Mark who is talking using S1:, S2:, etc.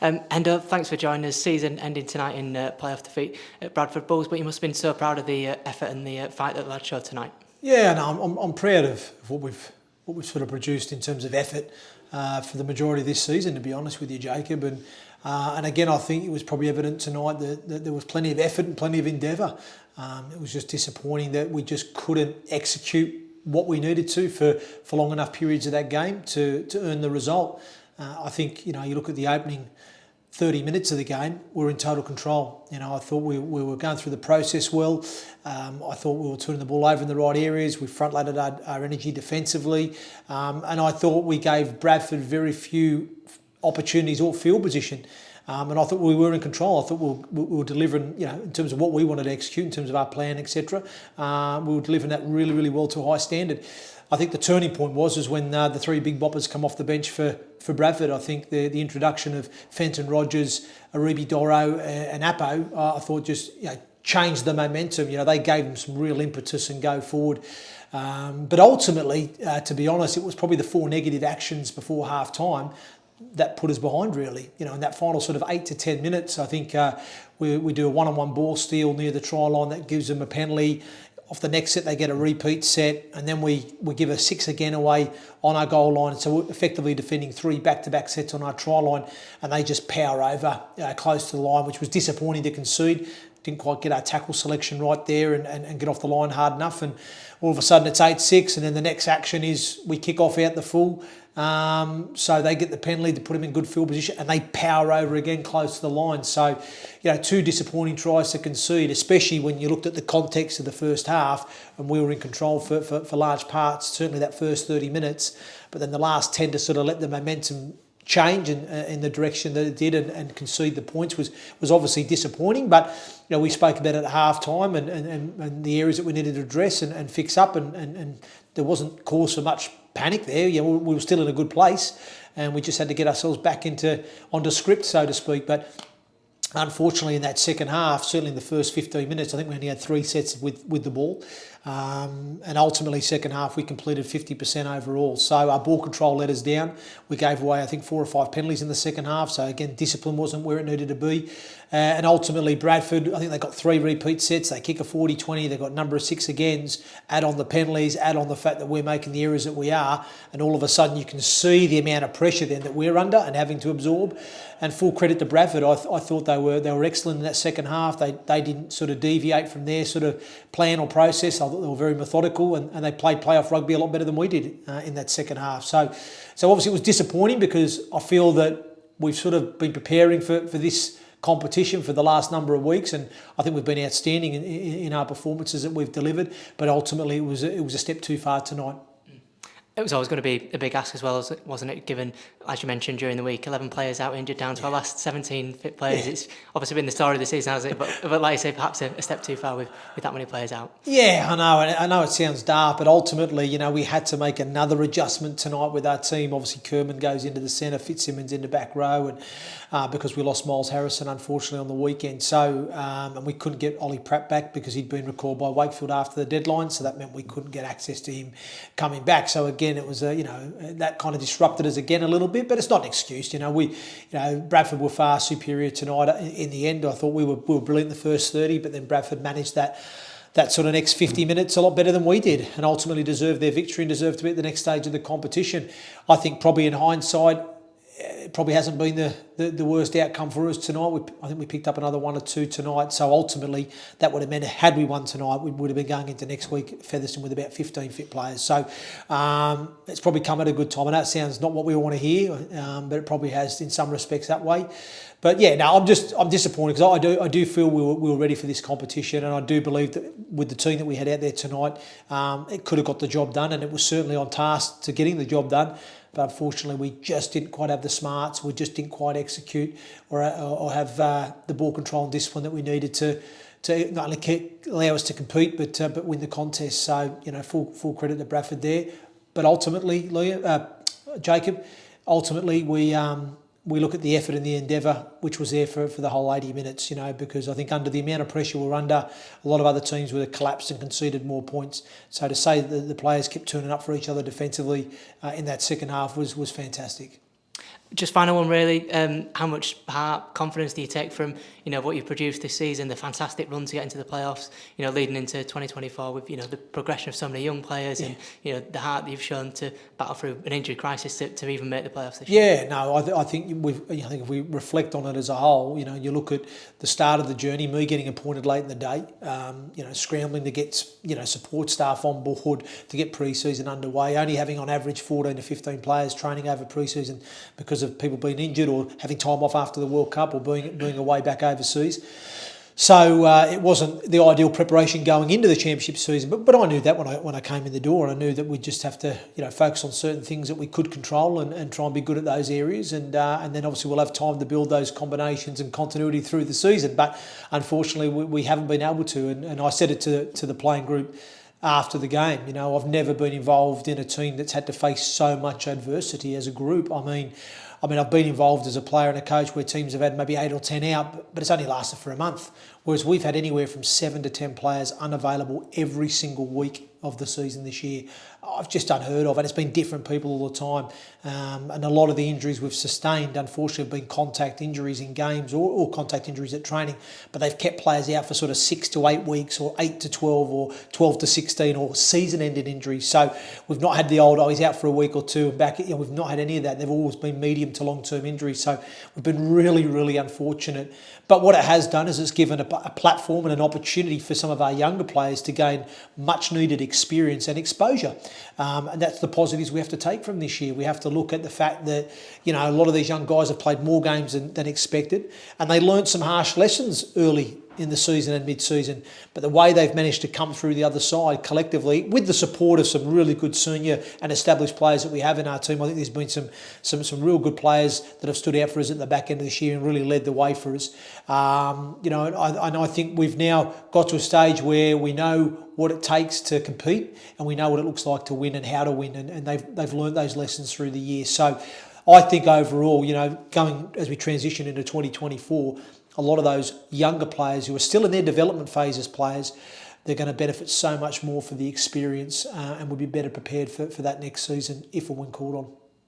S1: Thanks for joining us. Season ending tonight in playoff defeat at Bradford Bulls, but you must have been so proud of the effort and the fight that the lads showed tonight.
S2: Yeah, no, I'm proud of what we've sort of produced in terms of effort for the majority of this season, to be honest with you, Jacob. And again, I think it was probably evident tonight that there was plenty of effort and plenty of endeavour. It was just disappointing that we just couldn't execute what we needed to for long enough periods of that game to earn the result. I think, you look at the opening 30 minutes of the game, we were in total control. I thought we were going through the process well. I thought we were turning the ball over in the right areas. We front-loaded our energy defensively. And I thought we gave Bradford very few opportunities or field position. And I thought we were in control. I thought we were delivering, in terms of what we wanted to execute, in terms of our plan, etc. We were delivering that really, really well to a high standard. I think the turning point was when the three big boppers come off the bench for Bradford. I think the introduction of Fenton Rogers, Aribi Doro and Apo, I thought just changed the momentum. They gave them some real impetus and go forward. But ultimately, to be honest, it was probably the four negative actions before half time that put us behind, really. In that final sort of 8 to 10 minutes, I think we do a one-on-one ball steal near the try line that gives them a penalty. Off the next set, they get a repeat set, and then we give a 6 again away on our goal line. So we're effectively defending 3 back-to-back sets on our try line, and they just power over close to the line, which was disappointing to concede. Didn't quite get our tackle selection right there and get off the line hard enough. And all of a sudden it's 8-6, and then the next action is we kick off out the full. So they get the penalty to put them in good field position, and they power over again close to the line. So, 2 disappointing tries to concede, especially when you looked at the context of the first half, and we were in control for large parts, certainly that first 30 minutes. But then the last 10 to sort of let the momentum change in the direction that it did and concede the points was obviously disappointing. But we spoke about it at half time and the areas that we needed to address and fix up, and there wasn't cause for much panic there. We were still in a good place, and we just had to get ourselves back onto script, so to speak. But unfortunately, in that second half, certainly in the first 15 minutes, I think we only had 3 sets with the ball. And ultimately, second half, we completed 50% overall. So our ball control let us down. We gave away, I think, 4 or 5 penalties in the second half. So again, discipline wasn't where it needed to be. And ultimately, Bradford, I think they got 3 repeat sets. They kick a 40-20. They got a number of 6 agains. Add on the penalties, add on the fact that we're making the errors that we are. And all of a sudden, you can see the amount of pressure then that we're under and having to absorb. And full credit to Bradford. I thought they were excellent in that second half. They didn't sort of deviate from their sort of plan or process. I thought they were very methodical, and they played playoff rugby a lot better than we did in that second half. So obviously it was disappointing, because I feel that we've sort of been preparing for this competition for the last number of weeks, and I think we've been outstanding in our performances that we've delivered. But ultimately, it was a step too far tonight.
S1: It was always going to be a big ask as well, wasn't it? Given, as you mentioned during the week, 11 players out injured, down to our last 17 fit players. Yeah. It's obviously been the story of the season, hasn't it? But like you say, perhaps a step too far with that many players out.
S2: Yeah, I know. I know it sounds daft, but ultimately, we had to make another adjustment tonight with our team. Obviously, Kerman goes into the centre, Fitzsimmons in the back row, and because we lost Miles Harrison, unfortunately, on the weekend. So, and we couldn't get Ollie Pratt back because he'd been recalled by Wakefield after the deadline. So that meant we couldn't get access to him coming back. So again, it was that kind of disrupted us again a little bit, but it's not an excuse. Bradford were far superior tonight. In the end, I thought we were brilliant the first 30, but then Bradford managed that sort of next 50 minutes a lot better than we did, and ultimately deserved their victory and deserved to be at the next stage of the competition. I think probably in hindsight, it probably hasn't been the worst outcome for us tonight. I think we picked up another 1 or 2 tonight. So ultimately, that would have meant, had we won tonight, we would have been going into next week at Featherstone with about 15 fit players. So it's probably come at a good time. I know it sounds not what we want to hear, but it probably has in some respects that way. But yeah, no, I'm disappointed, because I do feel we were ready for this competition, and I do believe that with the team that we had out there tonight, it could have got the job done, and it was certainly on task to getting the job done. But unfortunately, we just didn't quite have the smarts. We just didn't quite execute or have the ball control and discipline that we needed to not only allow us to compete, but win the contest. So full credit to Bradford there. But ultimately, Jacob, we look at the effort and the endeavour which was there for the whole 80 minutes, because I think under the amount of pressure we're under, a lot of other teams would have collapsed and conceded more points. So to say that the players kept turning up for each other defensively in that second half was fantastic.
S1: Just final one, really. How much heart, confidence do you take from what you've produced this season, the fantastic run to get into the playoffs, leading into 2024 with the progression of so many young players and the heart that you've shown to battle through an injury crisis to even make the playoffs this year?
S2: Yeah, no, I think I think if we reflect on it as a whole, you look at the start of the journey, me getting appointed late in the day, scrambling to get support staff on board to get pre-season underway, only having on average 14 to 15 players training over pre-season because of people being injured or having time off after the World Cup or being away back overseas. So it wasn't the ideal preparation going into the championship season, but I knew that when I came in the door, and I knew that we'd just have to focus on certain things that we could control and try and be good at those areas, and then obviously we'll have time to build those combinations and continuity through the season. But unfortunately, we haven't been able to, and I said it to the playing group after the game. I've never been involved in a team that's had to face so much adversity as a group. I mean, I've been involved as a player and a coach where teams have had maybe 8 or 10 out, but it's only lasted for a month. Whereas we've had anywhere from 7 to 10 players unavailable every single week of the season this year. I've just unheard of, and it's been different people all the time. And a lot of the injuries we've sustained, unfortunately, have been contact injuries in games or contact injuries at training, but they've kept players out for sort of 6 to 8 weeks or 8 to 12 or 12 to 16 or season-ended injuries. So we've not had the old, he's out for a week or two and back. We've not had any of that. They've always been medium to long-term injuries. So we've been really, really unfortunate. But what it has done is it's given a platform and an opportunity for some of our younger players to gain much-needed experience and exposure. And that's the positives we have to take from this year. We have to look at the fact that, a lot of these young guys have played more games than expected, and they learnt some harsh lessons early in the season and mid-season. But the way they've managed to come through the other side collectively, with the support of some really good senior and established players that we have in our team, I think there's been some real good players that have stood out for us at the back end of this year and really led the way for us. And I think we've now got to a stage where we know what it takes to compete, and we know what it looks like to win and how to win, and they've learned those lessons through the year. So I think overall, going as we transition into 2024, a lot of those younger players who are still in their development phase as players, they're going to benefit so much more for the experience and will be better prepared for that next season if and when called on.